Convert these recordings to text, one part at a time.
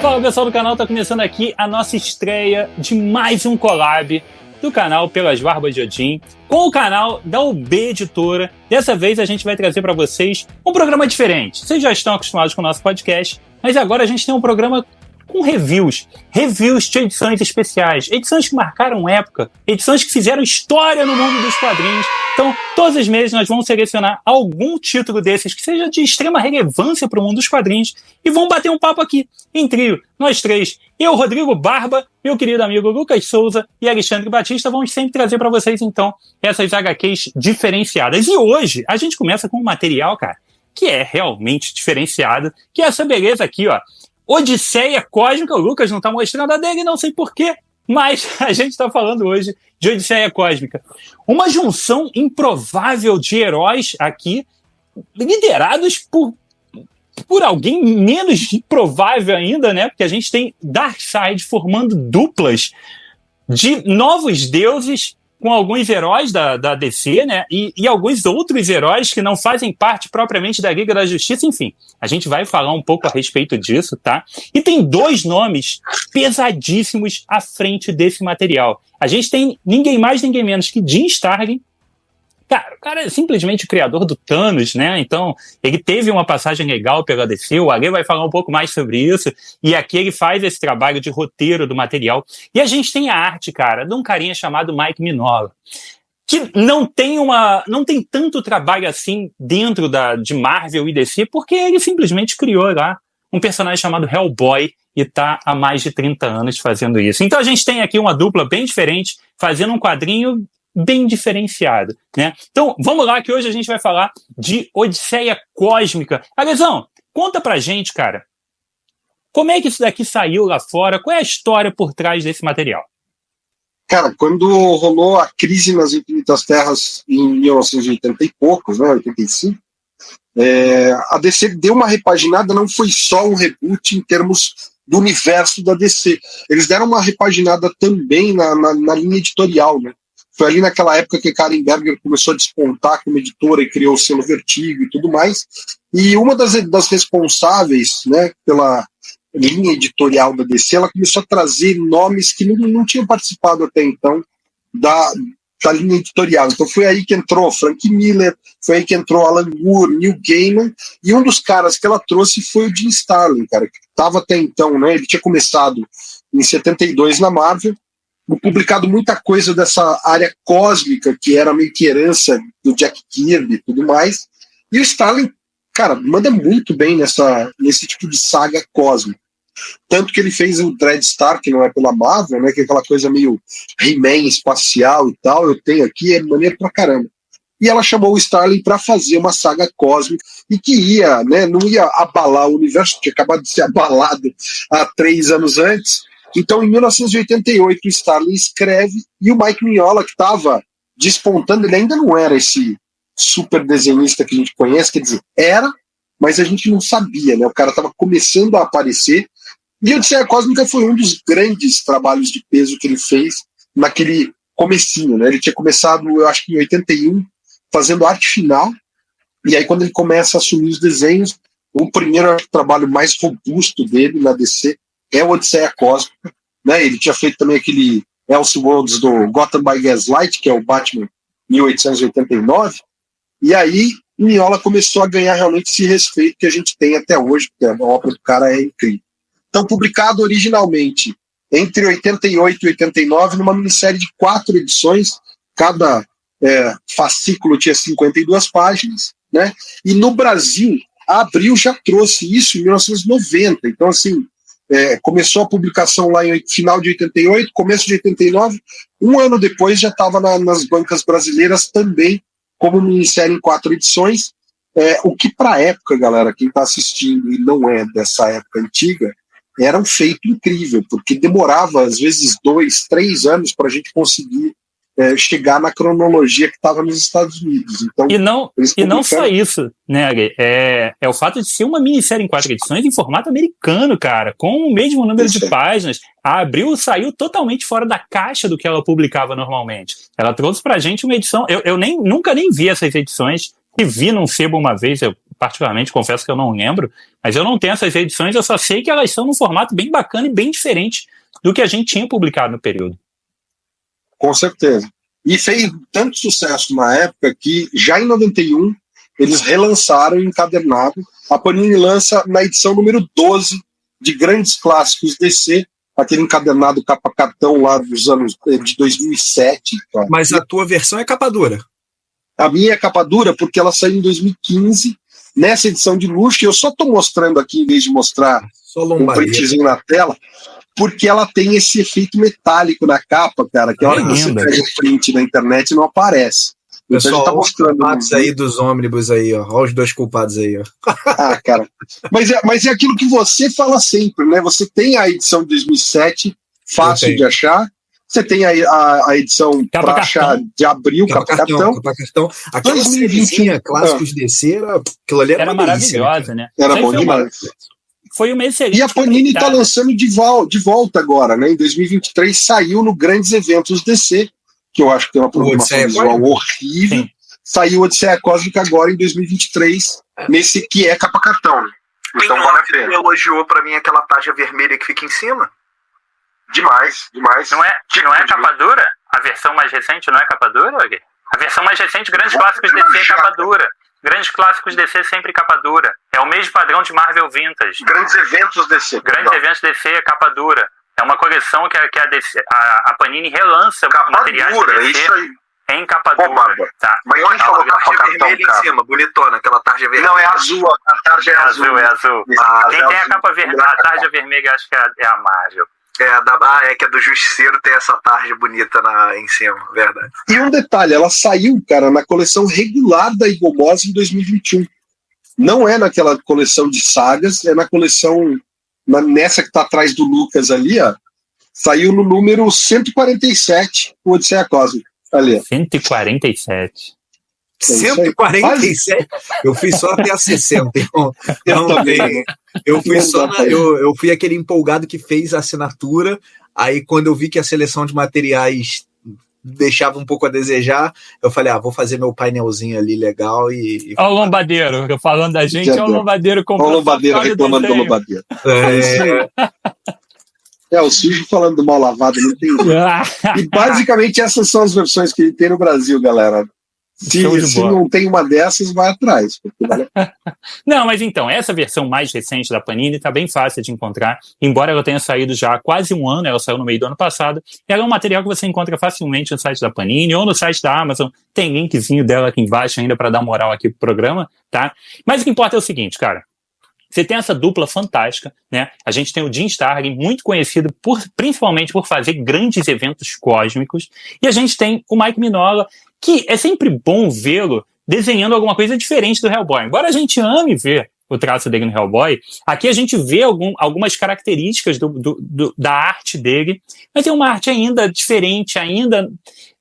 Fala pessoal do canal, tá começando aqui a nossa estreia de mais um collab do canal Pelas Barbas de Odin com o canal da UB Editora. Dessa vez a gente vai trazer para vocês um programa diferente. Vocês já estão acostumados com o nosso podcast, mas agora a gente tem um programa com reviews de edições especiais, edições que marcaram época, edições que fizeram história no mundo dos quadrinhos. Então, todos os meses nós vamos selecionar algum título desses que seja de extrema relevância para o mundo dos quadrinhos e vamos bater um papo aqui, em trio, nós três. Eu, Rodrigo Barba, meu querido amigo Lucas Souza e Alexandre Batista vamos sempre trazer para vocês, então, essas HQs diferenciadas. E hoje a gente começa com um material, cara, que é realmente diferenciado, que é essa beleza aqui, ó. Odisseia Cósmica, o Lucas não está mostrando a dele, não sei porquê, mas a gente está falando hoje de Odisseia Cósmica. Uma junção improvável de heróis aqui, liderados por alguém menos improvável ainda, né? Porque a gente tem Darkseid formando duplas de novos deuses com alguns heróis da DC, né? E alguns outros heróis que não fazem parte propriamente da Liga da Justiça, enfim. A gente vai falar um pouco a respeito disso, tá? E tem dois nomes pesadíssimos à frente desse material. A gente tem ninguém mais, ninguém menos que Jim Starlin. Cara, o cara é simplesmente o criador do Thanos, né? Então, ele teve uma passagem legal pela DC, o Ale vai falar um pouco mais sobre isso, e aqui ele faz esse trabalho de roteiro do material. E a gente tem a arte, cara, de um carinha chamado Mike Mignola, que não tem tanto trabalho assim dentro de Marvel e DC, porque ele simplesmente criou lá um personagem chamado Hellboy e tá há mais de 30 anos fazendo isso. Então a gente tem aqui uma dupla bem diferente, fazendo um quadrinho bem diferenciado, né? Então, vamos lá que hoje a gente vai falar de Odisseia Cósmica. Alesão, conta pra gente, cara, como é que isso daqui saiu lá fora? Qual é a história por trás desse material? Cara, quando rolou a crise nas Infinitas Terras em 1980 e poucos, né, 85, a DC deu uma repaginada, não foi só um reboot em termos do universo da DC. Eles deram uma repaginada também na linha editorial, né? Foi ali naquela época que Karen Berger começou a despontar como editora e criou o selo Vertigo e tudo mais. E uma das responsáveis, né, pela linha editorial da DC, ela começou a trazer nomes que não tinham participado até então da linha editorial. Então foi aí que entrou Frank Miller, foi aí que entrou Alan Moore, Neil Gaiman, e um dos caras que ela trouxe foi o Jim Starlin, cara, que estava até então, né, ele tinha começado em 72 na Marvel, publicado muita coisa dessa área cósmica, que era meio que herança do Jack Kirby e tudo mais. E o Starlin, cara, manda muito bem nesse tipo de saga cósmica. Tanto que ele fez o Dreadstar, que não é pela Marvel, né, que é aquela coisa meio He-Man espacial e tal, eu tenho aqui, é maneiro pra caramba. E ela chamou o Starlin para fazer uma saga cósmica e que ia, né, não ia abalar o universo, tinha acabado de ser abalado há 3 anos antes. Então, em 1988, o Starlin escreve e o Mike Mignola, que estava despontando, ele ainda não era esse super desenhista que a gente conhece, quer dizer, era, mas a gente não sabia, né? O cara estava começando a aparecer. E a Odisseia Cósmica foi um dos grandes trabalhos de peso que ele fez naquele comecinho, né? Ele tinha começado, eu acho que em 81, fazendo arte final, e aí quando ele começa a assumir os desenhos, o primeiro trabalho mais robusto dele na DC é o Odisseia Cósmica, né? Ele tinha feito também aquele Elseworlds do Gotham by Gaslight, que é o Batman 1889, e aí Mignola começou a ganhar realmente esse respeito que a gente tem até hoje, porque a obra do cara é incrível. Então, publicado originalmente entre 88 e 89, numa minissérie de 4 edições, cada fascículo tinha 52 páginas, né? E no Brasil, a Abril já trouxe isso em 1990, então assim, começou a publicação lá em final de 88, começo de 89, um ano depois já estava nas bancas brasileiras também, como minissérie em 4 edições, o que para a época, galera, quem está assistindo e não é dessa época antiga, era um feito incrível, porque demorava às vezes 2, 3 anos para a gente conseguir chegar na cronologia que estava nos Estados Unidos. Então, e não só isso, né, Ale? É o fato de ser uma minissérie em 4 edições em formato americano, cara, com o mesmo número de páginas. A Abril saiu totalmente fora da caixa do que ela publicava normalmente. Ela trouxe pra gente uma edição, eu nunca nem vi essas edições, que vi num sebo uma vez, eu particularmente confesso que eu não lembro, mas eu não tenho essas edições, eu só sei que elas estão num formato bem bacana e bem diferente do que a gente tinha publicado no período. Com certeza. E fez tanto sucesso na época que já em 91 eles relançaram o encadernado. A Panini lança na edição número 12 de Grandes Clássicos DC, aquele encadernado capa cartão lá dos anos de 2007. Tá? Mas a tua versão é capa dura. A minha é capa dura porque ela saiu em 2015, nessa edição de luxo, e eu só estou mostrando aqui, em vez de mostrar um printzinho na tela, porque ela tem esse efeito metálico na capa, cara, que a hora que você pega o print na internet não aparece. Pessoal, então a gente tá mostrando os culpados aí dos ônibus aí, ó. Olha os dois culpados aí, ó. Ah, cara. Mas é aquilo que você fala sempre, né? Você tem a edição de 2007, fácil de achar. Você tem a edição para achar de abril, capa cartão. Aquela sériezinha clássicos DC, aquilo ali era maravilhosa, né? Era bom demais. Foi uma excelente. E a Panini está lançando de volta agora, né? Em 2023 saiu no Grandes Eventos DC, que eu acho que tem uma programação visual horrível. Sim. Saiu Odisseia Cósmica agora em 2023, nesse que é capa cartão. Então vale a pena. Elogiou pra mim aquela tarja vermelha que fica em cima. Demais. Não é capa dura? A versão mais recente não é capa dura, Gui? A versão mais recente, Grandes Clássicos DC, é capa dura. Grandes Clássicos DC sempre capa dura. É o mesmo padrão de Marvel Vintage. Grandes Eventos DC. Grandes Eventos DC é capa dura. É uma coleção que a Panini relança capa materiais dura, DC isso aí. em capa dura. Tá. Mas quem falou capa cartão, vermelha em cima, bonitona, aquela tarja vermelha. Não, é azul, a tarja é azul. É azul. Quem tem a capa vermelha, a tarja vermelha, acho que é a Marvel. Que é do Justiceiro, tem essa tarja bonita em cima, verdade. E um detalhe, ela saiu, cara, na coleção regular da Igomose em 2021. Não é naquela coleção de sagas, é na coleção, nessa que tá atrás do Lucas ali, ó. Saiu no número 147, o Odisseia Cósmica. Ali, ó. 147. 147? Eu fiz só até a 60. Eu fui aquele empolgado que fez a assinatura. Aí, quando eu vi que a seleção de materiais deixava um pouco a desejar, eu falei, vou fazer meu painelzinho ali legal e... Olha o Lombadeiro, falando da gente, olha o Lombadeiro comprando. Olha o Lombadeiro reclamando do Lombadeiro. O sujo falando do mal lavado, não tem. E basicamente essas são as versões que ele tem no Brasil, galera. Se não tem uma dessas, vai atrás. Não, mas então, essa versão mais recente da Panini tá bem fácil de encontrar, embora ela tenha saído já há quase um ano, ela saiu no meio do ano passado. Ela é um material que você encontra facilmente no site da Panini ou no site da Amazon. Tem linkzinho dela aqui embaixo ainda para dar moral aqui pro programa, tá? Mas o que importa é o seguinte, cara. Você tem essa dupla fantástica, né? A gente tem o Jim Starlin, muito conhecido principalmente por fazer grandes eventos cósmicos, e a gente tem o Mike Mignola, que é sempre bom vê-lo desenhando alguma coisa diferente do Hellboy. Embora a gente ame ver o traço dele no Hellboy, aqui a gente vê algumas características da arte dele, mas é uma arte ainda diferente, ainda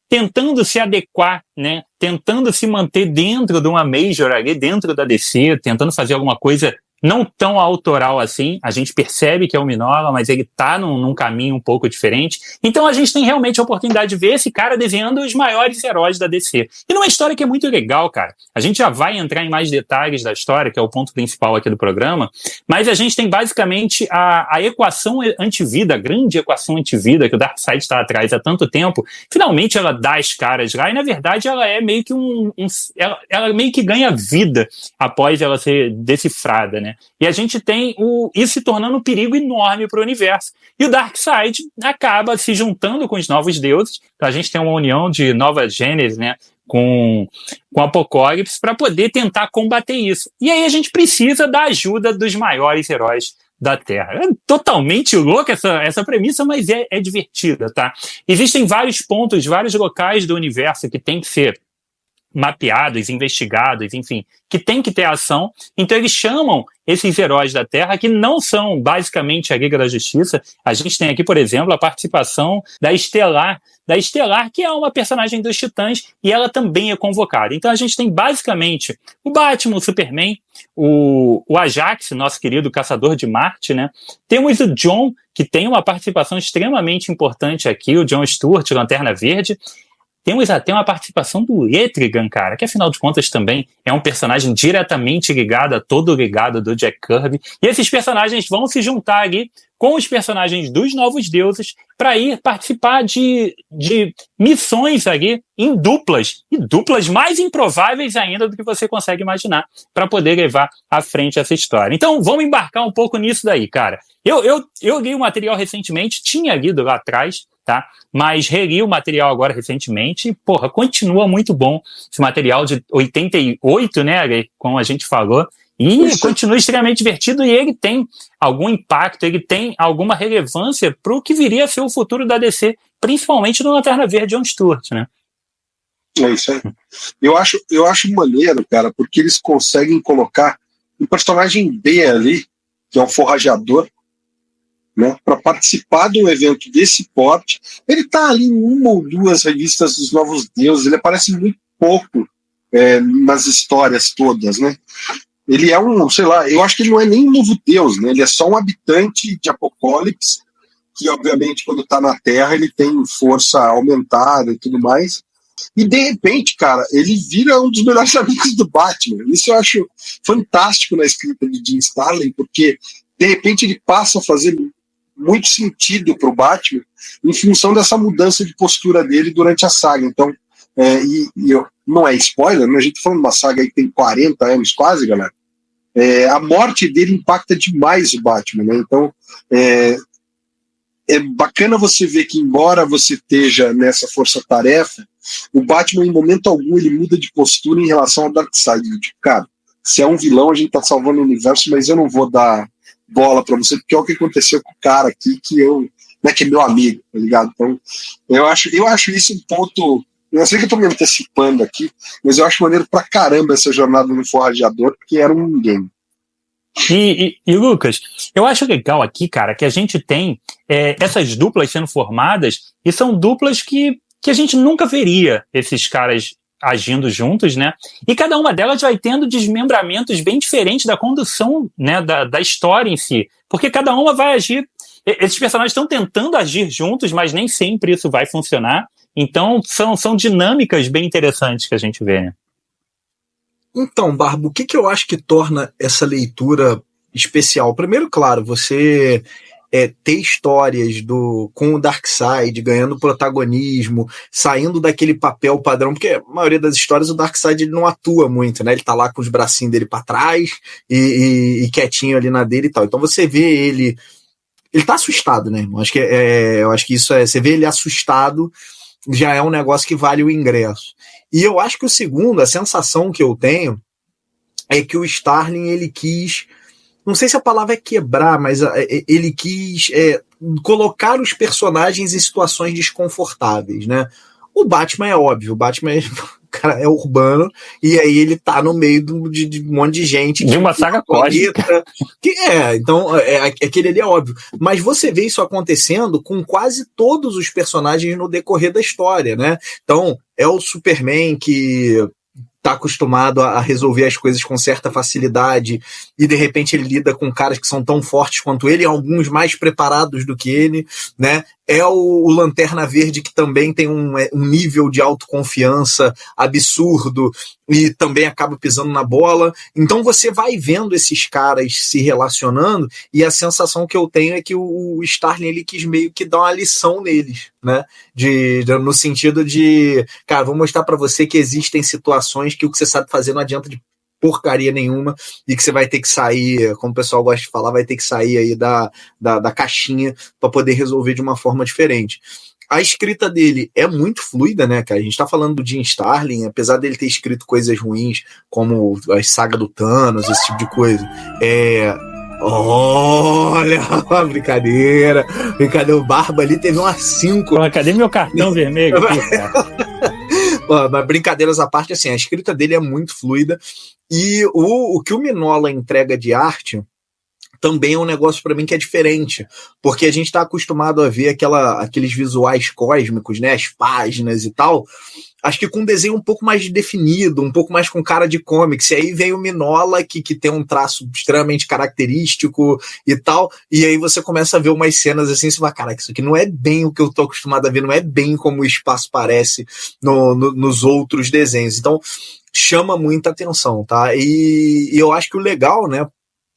tentando se adequar, né? Tentando se manter dentro de uma Major ali, dentro da DC, tentando fazer alguma coisa não tão autoral assim. A gente percebe que é o Mignola, mas ele tá num caminho um pouco diferente. Então a gente tem realmente a oportunidade de ver esse cara desenhando os maiores heróis da DC. E numa história que é muito legal, cara. A gente já vai entrar em mais detalhes da história, que é o ponto principal aqui do programa, mas a gente tem basicamente a equação antivida, a grande equação antivida que o Darkseid está atrás há tanto tempo. Finalmente ela dá as caras lá e, na verdade, ela é meio que ela meio que ganha vida após ela ser decifrada, né? E a gente tem isso se tornando um perigo enorme para o universo. E o Darkseid acaba se juntando com os novos deuses. Então a gente tem uma união de Nova Gênesis, né, com Apocalipse para poder tentar combater isso. E aí a gente precisa da ajuda dos maiores heróis da Terra. É totalmente louca essa premissa, mas é divertida, tá? Existem vários pontos, vários locais do universo que tem que ser mapeados, investigados, enfim, que tem que ter ação. Então eles chamam esses heróis da Terra, que não são basicamente a Liga da Justiça. A gente tem aqui, por exemplo, a participação da Estelar, que é uma personagem dos Titãs, e ela também é convocada. Então a gente tem basicamente o Batman, o Superman, o Ajax, nosso querido caçador de Marte, né? Temos o John, que tem uma participação extremamente importante aqui, o John Stewart, Lanterna Verde. temos até uma participação do Etrigan, cara, que afinal de contas também é um personagem diretamente ligado a todo o legado do Jack Kirby. E esses personagens vão se juntar ali com os personagens dos Novos Deuses para ir participar de missões ali em duplas, e duplas mais improváveis ainda do que você consegue imaginar, para poder levar à frente essa história. Então vamos embarcar um pouco nisso daí, cara. Eu li o material recentemente, tinha lido lá atrás, tá? Mas reli o material agora recentemente e, porra, continua muito bom esse material de 88, né, como a gente falou, e continua extremamente divertido, e ele tem algum impacto, ele tem alguma relevância para o que viria a ser o futuro da DC, principalmente no Lanterna Verde John Stewart, né? É isso aí. Eu acho maneiro, cara, porque eles conseguem colocar um personagem B ali, que é um forrajador, né, para participar de um evento desse porte. Ele tá ali em uma ou duas revistas dos Novos Deuses, ele aparece muito pouco nas histórias todas, né? Ele é sei lá, eu acho que ele não é nem um novo deus, né? Ele é só um habitante de Apocalipse, que obviamente quando tá na Terra ele tem força aumentada e tudo mais. E de repente, cara, ele vira um dos melhores amigos do Batman. Isso eu acho fantástico na escrita de Jim Starlin, porque de repente ele passa a fazer muito sentido pro Batman em função dessa mudança de postura dele durante a saga. Então, não é spoiler, né? A gente tá falando de uma saga aí que tem 40 anos quase, galera. A morte dele impacta demais o Batman, né? Então, é bacana você ver que, embora você esteja nessa força-tarefa, o Batman, em momento algum, ele muda de postura em relação ao Darkseid. Tipo, cara, se é um vilão, a gente tá salvando o universo, mas eu não vou dar bola pra você, porque é o que aconteceu com o cara aqui, que é meu amigo, tá ligado? Então, eu acho isso um ponto. Eu sei que eu tô me antecipando aqui, mas eu acho maneiro pra caramba essa jornada no forrajador, porque era um game. E Lucas, eu acho legal aqui, cara, que a gente tem essas duplas sendo formadas, e são duplas que a gente nunca veria esses caras agindo juntos, né? E cada uma delas vai tendo desmembramentos bem diferentes da condução, né, da história em si. Porque cada uma vai agir. Esses personagens estão tentando agir juntos, mas nem sempre isso vai funcionar. Então, são dinâmicas bem interessantes que a gente vê, né? Então, Barbo, o que eu acho que torna essa leitura especial? Primeiro, claro, você ter histórias com o Darkseid ganhando protagonismo, saindo daquele papel padrão, porque a maioria das histórias o Darkseid ele não atua muito, né? Ele tá lá com os bracinhos dele para trás e quietinho ali na dele e tal. Então você vê ele tá assustado, né, irmão? Eu acho que isso você vê ele assustado, já é um negócio que vale o ingresso. E eu acho que o segundo, a sensação que eu tenho é que o Starlin, ele quis, não sei se a palavra é quebrar, mas ele quis colocar os personagens em situações desconfortáveis, né? O Batman é óbvio, o Batman cara, é urbano, e aí ele tá no meio de um monte de gente. De uma saga cósmica. Então, aquele ali é óbvio. Mas você vê isso acontecendo com quase todos os personagens no decorrer da história, né? Então, é o Superman que tá acostumado a resolver as coisas com certa facilidade e de repente ele lida com caras que são tão fortes quanto ele, alguns mais preparados do que ele, né? É o Lanterna Verde que também tem um nível de autoconfiança absurdo e também acaba pisando na bola. Então você vai vendo esses caras se relacionando e a sensação que eu tenho é que o Starlin ele quis meio que dar uma lição neles, né? No sentido de, cara, vou mostrar pra você que existem situações que o que você sabe fazer não adianta de porcaria nenhuma e que você vai ter que sair, como o pessoal gosta de falar, vai ter que sair aí da caixinha para poder resolver de uma forma diferente. A escrita dele é muito fluida, né, cara? A gente tá falando do Jim Starlin, apesar dele ter escrito coisas ruins, como a saga do Thanos, esse tipo de coisa. Olha, brincadeira, o Barba ali teve umas 5. Pô, cadê meu cartão vermelho aqui, cara? Mas brincadeiras à parte, assim, a escrita dele é muito fluida e o que o Mignola entrega de arte, também é um negócio para mim que é diferente, porque a gente está acostumado a ver aqueles visuais cósmicos, né, as páginas e tal, acho que com um desenho um pouco mais definido, um pouco mais com cara de comics, e aí vem o Mignola, que tem um traço extremamente característico e tal, e aí você começa a ver umas cenas assim, você fala, caraca, isso aqui não é bem o que eu tô acostumado a ver, não é bem como o espaço parece nos outros desenhos, então chama muita atenção, tá? E eu acho que o legal, né,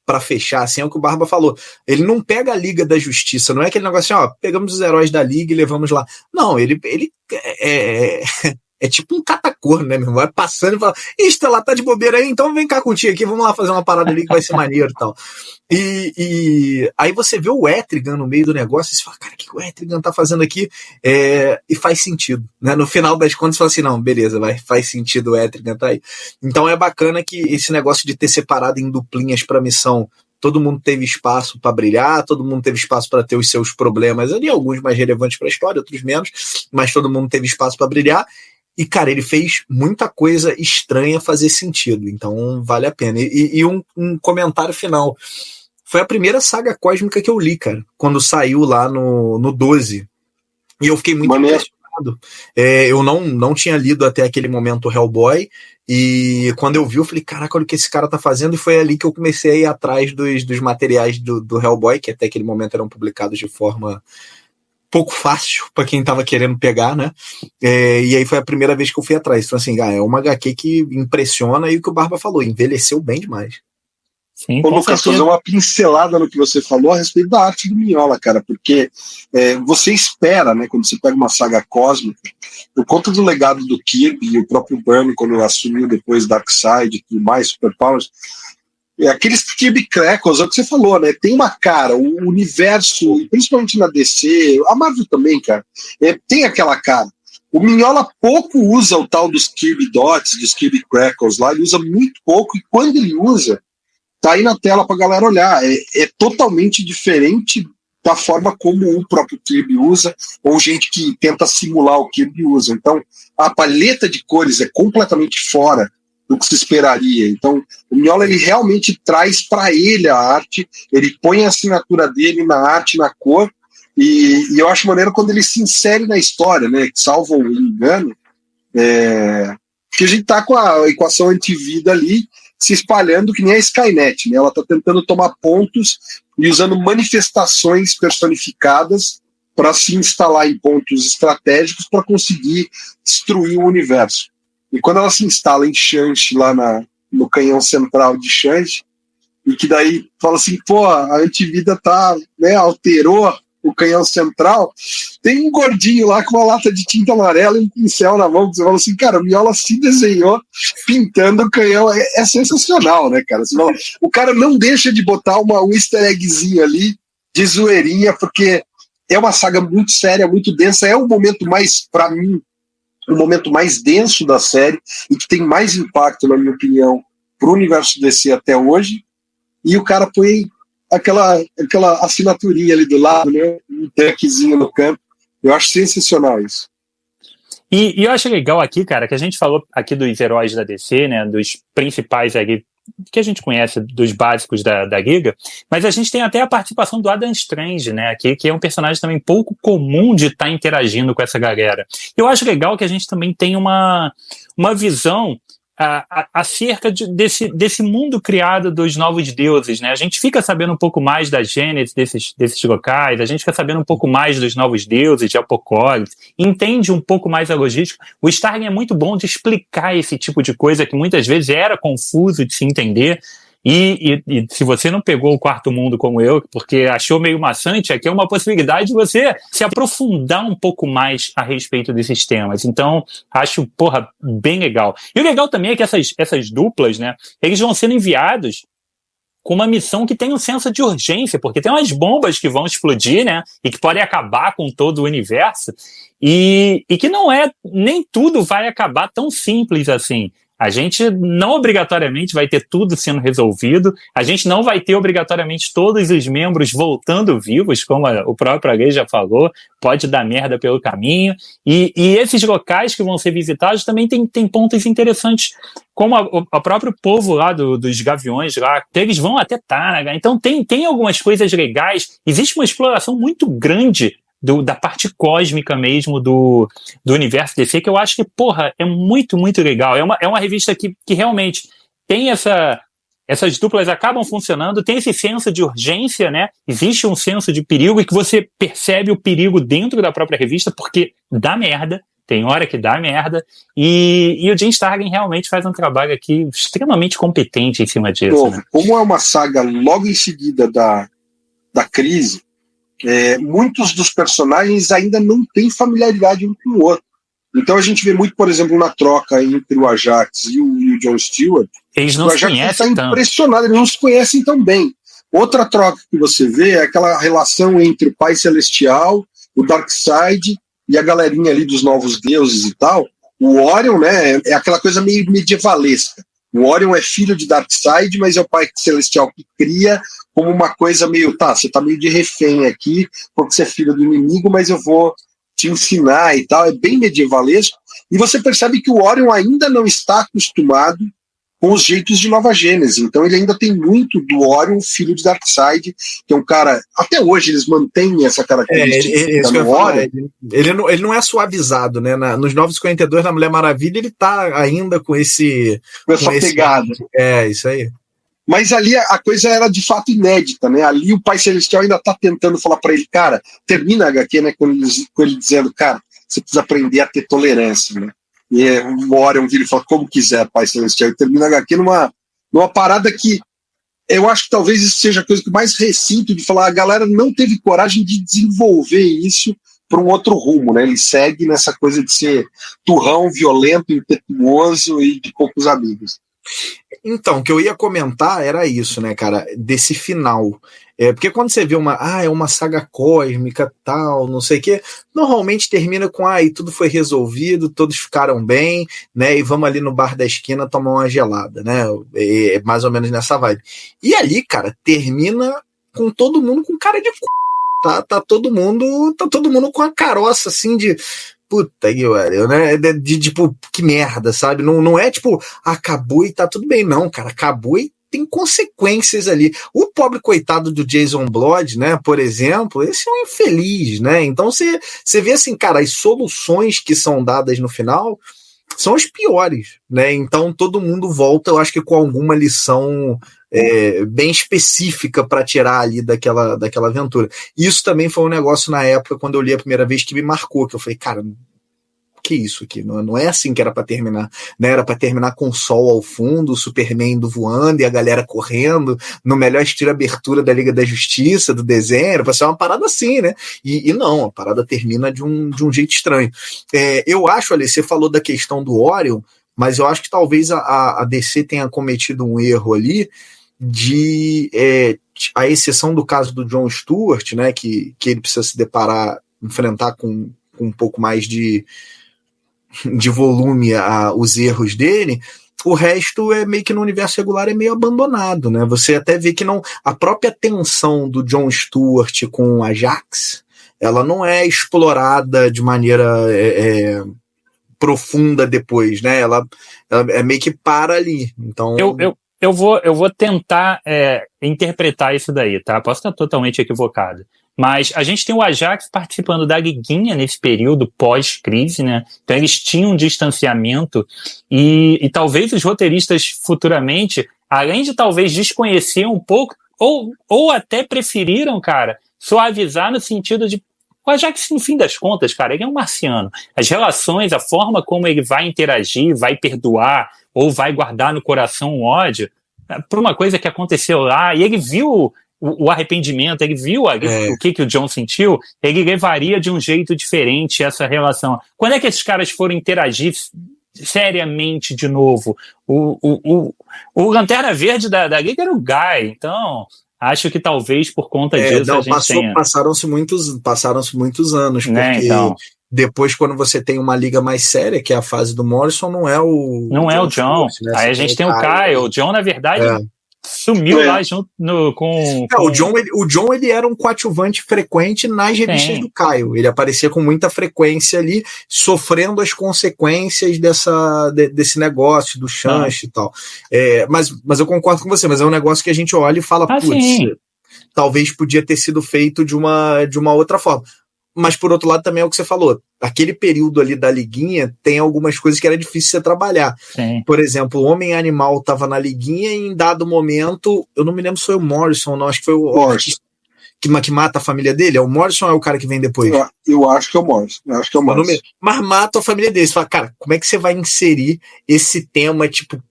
para fechar, assim, é o que o Barba falou. Ele não pega a Liga da Justiça, não é aquele negócio assim, ó, pegamos os heróis da Liga e levamos lá. Não, ele é tipo um catacorno, né, meu irmão? Vai passando e fala, Estela, tá de bobeira aí? Então vem cá contigo aqui, vamos lá fazer uma parada ali que vai ser maneiro e tal. E aí você vê o Etrigan no meio do negócio e você fala, cara, o que o Etrigan tá fazendo aqui? E faz sentido, né? No final das contas você fala assim, não, beleza, faz sentido o Etrigan tá aí. Então é bacana que esse negócio de ter separado em duplinhas pra missão, todo mundo teve espaço para brilhar, todo mundo teve espaço para ter os seus problemas ali, alguns mais relevantes para a história, outros menos, mas todo mundo teve espaço para brilhar. E, cara, ele fez muita coisa estranha fazer sentido, então vale a pena. E um comentário final. Foi a primeira saga cósmica que eu li, cara, quando saiu lá no 12. E eu fiquei muito impressionado. Eu não tinha lido até aquele momento Hellboy, e quando eu vi, eu falei, caraca, olha o que esse cara tá fazendo, e foi ali que eu comecei a ir atrás dos materiais do Hellboy, que até aquele momento eram publicados de forma pouco fácil para quem tava querendo pegar, né? E aí foi a primeira vez que eu fui atrás. Então, assim, é uma HQ que impressiona, e o que o Barba falou, envelheceu bem demais. Sim, Ô, Lucas, fazer uma pincelada no que você falou a respeito da arte do Mignola, cara, porque você espera, né, quando você pega uma saga cósmica, por conta do legado do Kirby e o próprio Byrne, quando assumiu depois Darkseid e tudo mais, Superpowers, aqueles Kirby Crackles, é o que você falou, né? Tem uma cara, o universo, principalmente na DC, a Marvel também, cara, tem aquela cara. O Mignola pouco usa o tal dos Kirby Dots, dos Kirby Crackles lá, ele usa muito pouco, e quando ele usa, tá aí na tela pra galera olhar. É totalmente diferente da forma como o próprio Kirby usa, ou gente que tenta simular o Kirby usa. Então, a paleta de cores é completamente fora do que se esperaria. Então, o Mignola, ele realmente traz para ele a arte, ele põe a assinatura dele na arte, na cor, e eu acho maneiro quando ele se insere na história, né, que salvo o engano, que a gente tá com a equação antivida ali, se espalhando que nem a Skynet, né, ela tá tentando tomar pontos e usando manifestações personificadas para se instalar em pontos estratégicos para conseguir destruir o universo. E quando ela se instala em Shanxi, lá no canhão central de Shanxi, e que daí fala assim, pô, a antivida tá, né, alterou o canhão central, tem um gordinho lá com uma lata de tinta amarela e um pincel na mão, que você fala assim, cara, o Mignola se desenhou pintando o canhão, é sensacional, né, cara? Você fala, o cara não deixa de botar um easter eggzinho ali, de zoeirinha, porque é uma saga muito séria, muito densa, é o momento mais, pra mim, o momento mais denso da série e que tem mais impacto, na minha opinião, pro universo DC até hoje, e o cara põe aquela assinaturinha ali do lado, né, um tanquezinho no canto. Eu acho sensacional isso. E eu acho legal aqui, cara, que a gente falou aqui dos heróis da DC, né, dos principais aqui, que a gente conhece, dos básicos da Liga, mas a gente tem até a participação do Adam Strange, né, que é um personagem também pouco comum de estar interagindo com essa galera. Eu acho legal que a gente também tem uma visão acerca desse mundo criado dos novos deuses, né? A gente fica sabendo um pouco mais da gênese desses locais, a gente fica sabendo um pouco mais dos novos deuses, de Apocalipse, entende um pouco mais a logística. O Starling é muito bom de explicar esse tipo de coisa que muitas vezes era confuso de se entender. E se você não pegou o Quarto Mundo como eu, porque achou meio maçante, aqui é uma possibilidade de você se aprofundar um pouco mais a respeito desses temas. Então, acho, bem legal. E o legal também é que essas duplas, né, eles vão sendo enviados com uma missão que tem um senso de urgência, porque tem umas bombas que vão explodir, né, e que podem acabar com todo o universo, e que não nem tudo vai acabar tão simples assim. A gente não obrigatoriamente vai ter tudo sendo resolvido, a gente não vai ter obrigatoriamente todos os membros voltando vivos, como o próprio Agui já falou, pode dar merda pelo caminho, e esses locais que vão ser visitados também tem pontos interessantes, como o próprio povo lá dos gaviões lá, eles vão até Tanaga, então tem algumas coisas legais, existe uma exploração muito grande da parte cósmica mesmo do universo DC, que eu acho que, porra, é muito, muito legal. É uma revista que realmente tem essas duplas acabam funcionando, tem esse senso de urgência, né? Existe um senso de perigo e que você percebe o perigo dentro da própria revista, porque dá merda, tem hora que dá merda, e o Jim Starlin realmente faz um trabalho aqui extremamente competente em cima disso. Né? Como é uma saga logo em seguida da crise, muitos dos personagens ainda não têm familiaridade um com o outro. Então a gente vê muito, por exemplo, na troca entre o Ajax e o John Stewart. Eles não se conhecem tanto. Está impressionado, eles não se conhecem tão bem. Outra troca que você vê é aquela relação entre o Pai Celestial, o Darkseid e a galerinha ali dos Novos Deuses e tal. O Orion, né, é aquela coisa meio medievalesca. O Orion é filho de Darkseid, mas é o Pai Celestial que cria como uma coisa meio, você tá meio de refém aqui, porque você é filho do inimigo, mas eu vou te ensinar e tal, é bem medievalesco, e você percebe que o Orion ainda não está acostumado com os jeitos de Nova Gênese, então ele ainda tem muito do Orion, filho de Darkseid, que é um cara, até hoje eles mantêm essa característica no Orion. Ele não é suavizado, né, nos 952 na Mulher Maravilha ele tá ainda com essa pegada. Isso aí. Mas ali a coisa era de fato inédita, né? Ali o Pai Celestial ainda tá tentando falar para ele, cara, termina a HQ, né? Com ele dizendo, cara, você precisa aprender a ter tolerância, né? E o Orion vira e fala, como quiser, Pai Celestial. E termina a HQ numa parada que eu acho que talvez isso seja a coisa que mais ressinto de falar, a galera não teve coragem de desenvolver isso para um outro rumo, né? Ele segue nessa coisa de ser turrão, violento, impetuoso e de poucos amigos. Então, o que eu ia comentar era isso, né, cara, desse final. Porque quando você vê é uma saga cósmica, tal, não sei o quê, normalmente termina com, e tudo foi resolvido, todos ficaram bem, né, e vamos ali no bar da esquina tomar uma gelada, né, é mais ou menos nessa vibe. E ali, cara, termina com todo mundo com cara de c***, tá todo mundo com a caroça, assim, de... Puta que pariu, né? De tipo, que merda, sabe? Não é tipo, acabou e tá tudo bem, não, cara. Acabou e tem consequências ali. O pobre coitado do Jason Blood, né? Por exemplo, esse é um infeliz, né? Então você vê assim, cara, as soluções que são dadas no final são as piores, né? Então todo mundo volta, eu acho que com alguma lição bem específica para tirar ali daquela aventura. Isso também foi um negócio na época, quando eu li a primeira vez, que me marcou, que eu falei, cara, que isso aqui? Não é assim que era para terminar, né? Era para terminar com o sol ao fundo, o Superman indo voando e a galera correndo, no melhor estilo abertura da Liga da Justiça, do desenho, para ser uma parada assim, né? E não, a parada termina de um jeito estranho. Eu acho, ali, você falou da questão do Orion, mas eu acho que talvez a DC tenha cometido um erro ali, a exceção do caso do John Stewart, né, que ele precisa se enfrentar com um pouco mais de volume os erros dele, o resto é meio que no universo regular é meio abandonado, né? Você até vê que a própria tensão do John Stewart com o Ajax, ela não é explorada de maneira profunda depois, né? Ela é meio que para ali. Então eu vou tentar interpretar isso daí, tá? Posso estar totalmente equivocado. Mas a gente tem o Ajax participando da liguinha nesse período pós-crise, né? Então eles tinham um distanciamento e talvez os roteiristas futuramente, além de talvez desconhecer um pouco, ou até preferiram, cara, suavizar no sentido de o Ajax, no fim das contas, cara, ele é um marciano. As relações, a forma como ele vai interagir, vai perdoar ou vai guardar no coração um ódio por uma coisa que aconteceu lá, e ele viu o arrependimento, ele viu o que o John sentiu, ele levaria de um jeito diferente essa relação. Quando é que esses caras foram interagir seriamente de novo? O Lanterna Verde da Liga era o Guy, então acho que talvez por conta disso a gente tenha... Passaram-se muitos anos, porque Depois, quando você tem uma liga mais séria, que é a fase do Morrison, não é o John. né? Aí a gente tem o Kyle. O John, na verdade, sumiu lá junto com... O John ele era um coadjuvante frequente nas revistas do Kyle. Ele aparecia com muita frequência ali, sofrendo as consequências desse negócio, do chanche e tal. Mas eu concordo com você, mas é um negócio que a gente olha e fala, talvez podia ter sido feito de uma outra forma. Mas, por outro lado, também é o que você falou. Aquele período ali da liguinha tem algumas coisas que era difícil você trabalhar. Sim. Por exemplo, o Homem-Animal estava na liguinha e em dado momento, eu não me lembro se foi o Morrison, não, acho que foi o Morrison que mata a família dele. É o Morrison ou é o cara que vem depois? Eu acho que é o Morrison. Mas mata a família dele. Você fala, cara, como é que você vai inserir esse tema, tipo,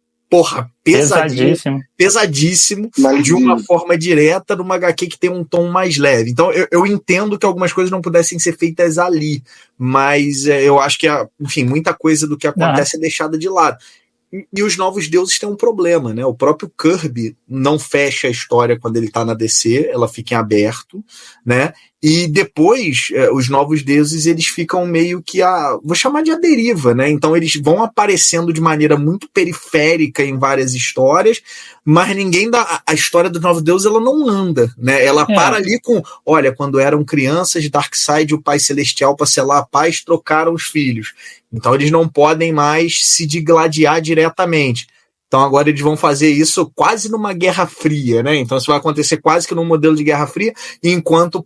pesadíssimo de uma forma direta numa HQ que tem um tom mais leve. Então eu entendo que algumas coisas não pudessem ser feitas ali, mas eu acho que enfim, muita coisa do que acontece é deixada de lado. E os Novos Deuses têm um problema, né? O próprio Kirby não fecha a história quando ele tá na DC, ela fica em aberto, né? E depois, os Novos Deuses, eles ficam meio que vou chamar de a deriva, né? Então eles vão aparecendo de maneira muito periférica em várias histórias, mas ninguém a história dos Novos Deuses, ela não anda, né? Ela para ali com, olha, quando eram crianças, Darkseid e o Pai Celestial, para selar a paz, trocaram os filhos. Então eles não podem mais se digladiar diretamente. Então agora eles vão fazer isso quase numa Guerra Fria, né? Então isso vai acontecer quase que num modelo de Guerra Fria, enquanto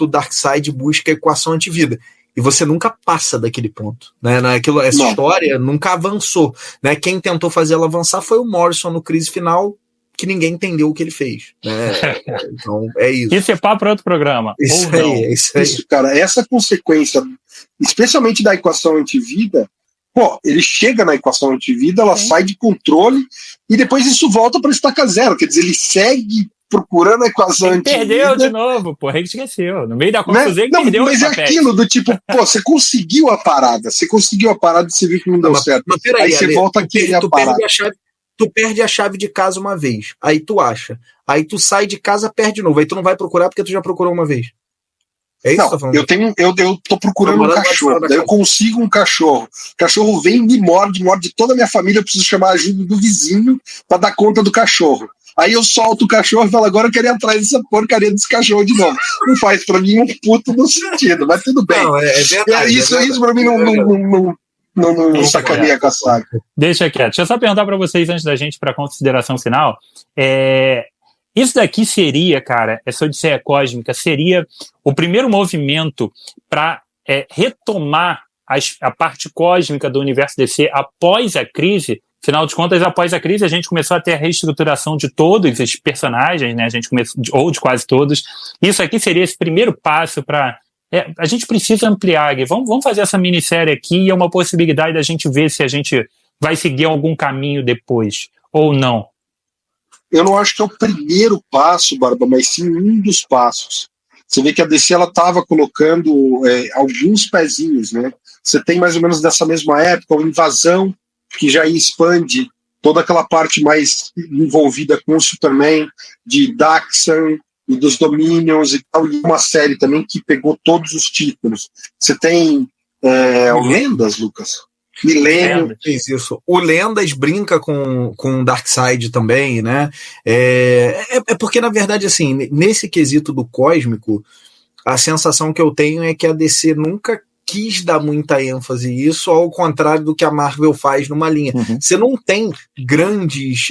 o Darkseid busca a equação antivida. E você nunca passa daquele ponto, né? Essa história nunca avançou, né? Quem tentou fazer ela avançar foi o Morrison no Crise Final, que ninguém entendeu o que ele fez, né? Então é isso. Isso é papo para outro programa. Isso, cara, essa consequência, especialmente da equação antivida, ele chega na equação antivida, ela sai de controle e depois isso volta para estaca zero. Quer dizer, ele segue procurando a equação antivida. Perdeu de novo, ele esqueceu. No meio da confusão, ele perdeu. Mas aquilo do tipo, você conseguiu a parada, e você viu que não deu certo. Mas peraí, aí você volta a querer a parada. Tu perde a chave de casa uma vez, aí tu acha. Aí tu sai de casa, perde de novo. Aí tu não vai procurar porque tu já procurou uma vez. É isso que tá eu tô procurando um cachorro, daí eu consigo um cachorro. O cachorro vem e me morde toda a minha família, eu preciso chamar a ajuda do vizinho pra dar conta do cachorro. Aí eu solto o cachorro e falo, agora eu queria atrás dessa porcaria desse cachorro de novo. Não faz pra mim um puto no sentido, mas tudo bem. Não, é verdade, isso pra mim não sacaneia com a saga. Deixa quieto. Deixa eu só perguntar pra vocês, antes da gente ir pra consideração final, isso daqui seria, cara, essa Odisseia Cósmica seria o primeiro movimento para retomar a parte cósmica do universo DC após a crise. Afinal de contas, após a crise, a gente começou a ter a reestruturação de todos os personagens, né? A gente começou, ou de quase todos. Isso aqui seria esse primeiro passo para... a gente precisa ampliar, Gui. Vamos fazer essa minissérie aqui e é uma possibilidade da gente ver se a gente vai seguir algum caminho depois, ou não. Eu não acho que é o primeiro passo, Barba, mas sim um dos passos. Você vê que a DC estava colocando alguns pezinhos, né? Você tem mais ou menos dessa mesma época uma Invasão, que já expande toda aquela parte mais envolvida com o Superman, de Daxan e dos Dominions e tal, e uma série também que pegou todos os títulos. Você tem o Lendas, Lucas? Milênio fez isso. O Lendas brinca com o Darkseid também, né? É porque, na verdade, assim, nesse quesito do cósmico, a sensação que eu tenho é que a DC nunca quis dar muita ênfase a isso, ao contrário do que a Marvel faz numa linha. Uhum. Você não tem grandes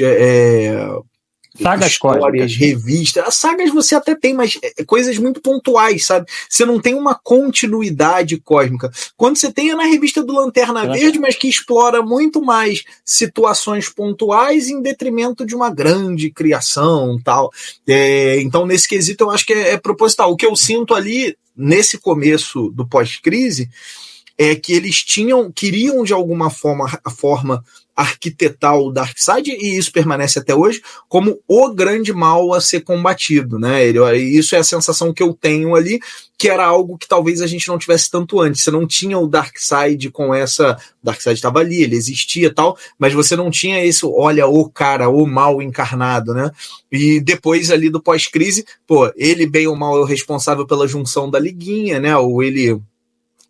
sagas histórias, cósmicas, revistas. As sagas você até tem, mas coisas muito pontuais, sabe? Você não tem uma continuidade cósmica. Quando você tem é na revista do Lanterna Verde, mas que explora muito mais situações pontuais em detrimento de uma grande criação, tal. Então, nesse quesito, eu acho que é proposital. O que eu sinto ali, nesse começo do pós-crise, é que eles queriam de alguma forma arquitetar o Darkseid, e isso permanece até hoje, como o grande mal a ser combatido, né? Isso é a sensação que eu tenho ali, que era algo que talvez a gente não tivesse tanto antes. Você não tinha o Darkseid com essa... O Darkseid estava ali, ele existia e tal, mas você não tinha isso, olha, o cara, o mal encarnado, né? E depois ali do pós-crise, ele bem ou mal é o responsável pela junção da liguinha, né? Ou ele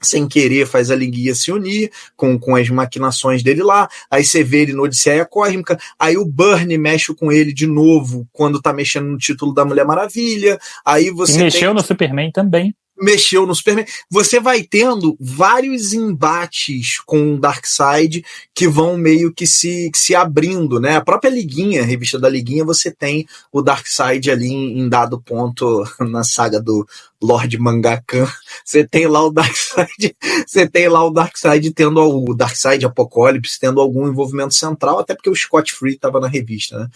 sem querer faz a Liguinha se unir com as maquinações dele lá, aí você vê ele no Odisseia Cósmica, aí o Byrne mexe com ele de novo quando tá mexendo no título da Mulher Maravilha, aí você mexeu no Superman também. Mexeu no Superman. Você vai tendo vários embates com o Darkseid que vão meio que se abrindo, né? A própria Liguinha, a revista da Liguinha, você tem o Darkseid ali em dado ponto na saga do Lord Mangakan. Você tem lá o Darkseid, tendo o Darkseid Apocalipse tendo algum envolvimento central, até porque o Scott Free estava na revista, né?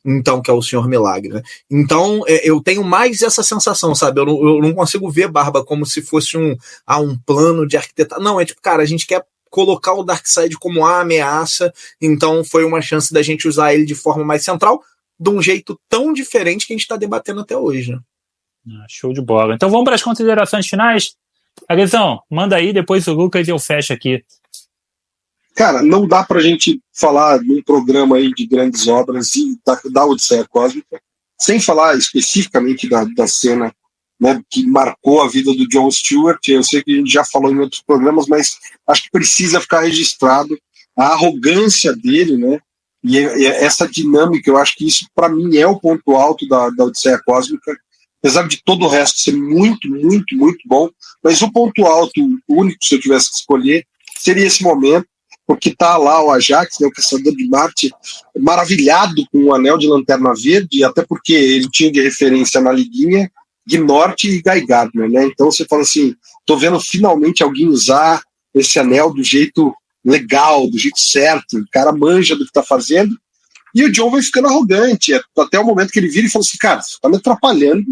Então, que é o Senhor Milagre, né? Então, eu tenho mais essa sensação, sabe? Eu não consigo ver Barba como se fosse um plano de arquitetar. Não, é tipo, cara, a gente quer colocar o Darkseid como a ameaça, então foi uma chance da gente usar ele de forma mais central, de um jeito tão diferente que a gente está debatendo até hoje, né? Show de bola. Então vamos para as considerações finais. Aguizão, manda aí, depois o Lucas e eu fecho aqui. Cara, não dá pra gente falar num programa aí de grandes obras e da Odisseia Cósmica, sem falar especificamente da cena, né, que marcou a vida do Jon Stewart. Eu sei que a gente já falou em outros programas, mas acho que precisa ficar registrado a arrogância dele, né, e essa dinâmica. Eu acho que isso, para mim, é o ponto alto da Odisseia Cósmica, apesar de todo o resto ser muito, muito, muito bom, mas o ponto alto, o único, se eu tivesse que escolher, seria esse momento, porque tá lá o Ajax, né, o Caçador de Marte, maravilhado com o Anel de Lanterna Verde, até porque ele tinha de referência na Liguinha Gnorte e Guy Gardner, né? Então você fala assim, tô vendo finalmente alguém usar esse anel do jeito legal, do jeito certo, o cara manja do que tá fazendo, e o Jon vai ficando arrogante, até o momento que ele vira e fala assim, cara, você tá me atrapalhando.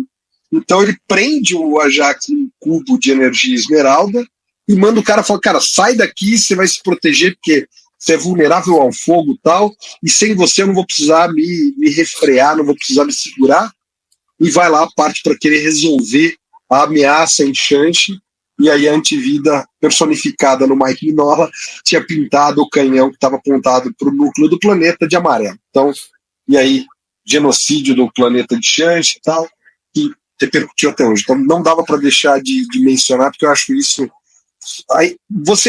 Então ele prende o Ajax num cubo de energia esmeralda e manda o cara falar, cara, sai daqui, você vai se proteger porque você é vulnerável ao fogo e tal, e sem você eu não vou precisar me refrear, não vou precisar me segurar. E vai lá, parte para querer resolver a ameaça em Shanxi, e aí a antivida personificada no Mike Mignola tinha pintado o canhão que estava apontado para o núcleo do planeta de amarelo. Então, e aí, genocídio do planeta de Shanxi e tal, que repercutiu até hoje. Então não dava para deixar de mencionar, porque eu acho isso... Aí,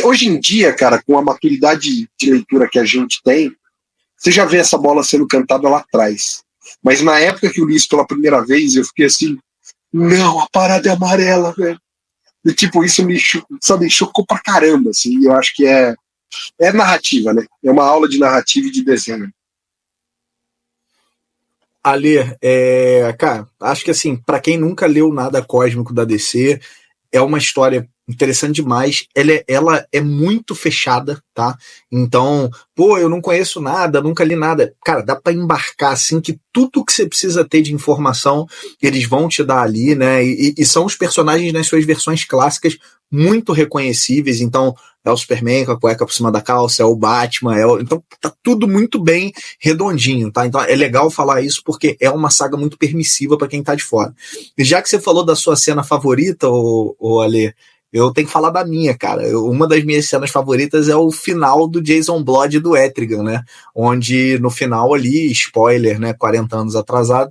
hoje em dia, cara, com a maturidade de leitura que a gente tem, você já vê essa bola sendo cantada lá atrás. Mas na época que eu li isso pela primeira vez, eu fiquei assim, não, a parada é amarela, velho. E tipo, isso me chocou pra caramba, assim, e eu acho que é narrativa, né? É uma aula de narrativa e de desenho. Ali, cara, acho que assim, pra quem nunca leu nada cósmico da DC, é uma história interessante demais. Ela é muito fechada, tá? Então, eu não conheço nada, nunca li nada. Cara, dá pra embarcar assim, que tudo que você precisa ter de informação, eles vão te dar ali, né? E são os personagens nas suas versões clássicas muito reconhecíveis. Então, é o Superman com a cueca por cima da calça, é o Batman, então tá tudo muito bem redondinho, tá? Então é legal falar isso porque é uma saga muito permissiva pra quem tá de fora. E já que você falou da sua cena favorita, ô Ale, eu tenho que falar da minha, cara. Uma das minhas cenas favoritas é o final do Jason Blood e do Etrigan, né? Onde no final ali, spoiler, né? 40 anos atrasado,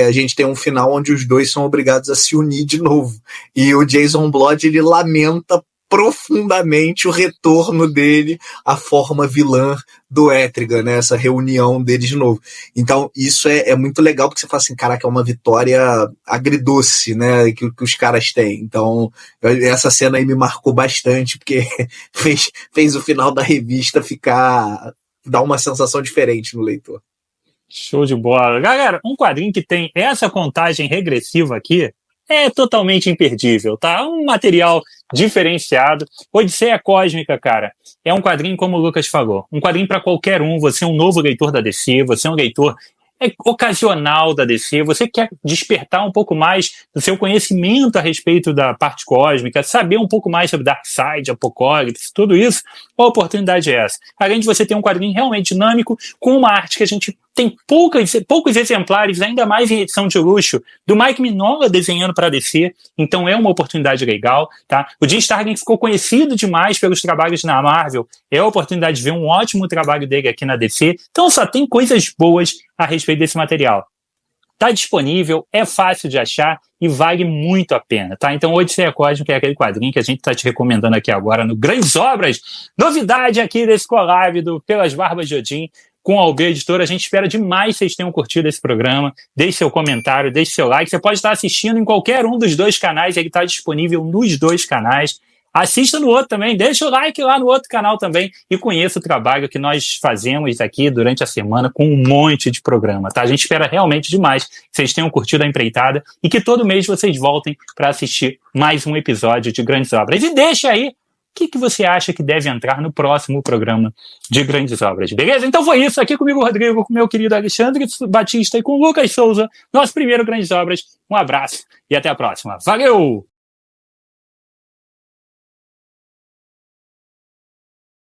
a gente tem um final onde os dois são obrigados a se unir de novo. E o Jason Blood, ele lamenta profundamente o retorno dele à forma vilã do Etrigan, né? Essa reunião dele de novo. Então, isso é muito legal, porque você fala assim, caraca, é uma vitória agridoce, né? Que os caras têm. Então, essa cena aí me marcou bastante, porque fez o final da revista dar uma sensação diferente no leitor. Show de bola. Galera, um quadrinho que tem essa contagem regressiva aqui é totalmente imperdível, tá? Um material diferenciado. Odisseia Cósmica, cara, é um quadrinho, como o Lucas falou, um quadrinho para qualquer um. Você é um novo leitor da DC, você é um leitor ocasional da DC, você quer despertar um pouco mais do seu conhecimento a respeito da parte cósmica, saber um pouco mais sobre Darkseid, Apocalipse, tudo isso, a oportunidade é essa. Além de você ter um quadrinho realmente dinâmico, com uma arte que a gente tem poucos exemplares, ainda mais em edição de luxo, do Mike Mignola desenhando para a DC, então é uma oportunidade legal, tá? O Jim Starlin ficou conhecido demais pelos trabalhos na Marvel, é a oportunidade de ver um ótimo trabalho dele aqui na DC, então só tem coisas boas a respeito desse material. Tá disponível, é fácil de achar e vale muito a pena, tá? Então, Odisseia Cósmica é aquele quadrinho que a gente tá te recomendando aqui agora no Grandes Obras. Novidade aqui desse collab do Pelas Barbas de Odin com a UB Editora. A gente espera demais que vocês tenham curtido esse programa. Deixe seu comentário, deixe seu like. Você pode estar assistindo em qualquer um dos dois canais, ele está disponível nos dois canais. Assista no outro também, deixa o like lá no outro canal também e conheça o trabalho que nós fazemos aqui durante a semana com um monte de programa, tá? A gente espera realmente demais que vocês tenham curtido a empreitada e que todo mês vocês voltem para assistir mais um episódio de Grandes Obras. E deixa aí o que você acha que deve entrar no próximo programa de Grandes Obras, beleza? Então foi isso, aqui comigo, Rodrigo, com o meu querido Alexandre Batista e com o Lucas Souza, nosso primeiro Grandes Obras. Um abraço e até a próxima. Valeu!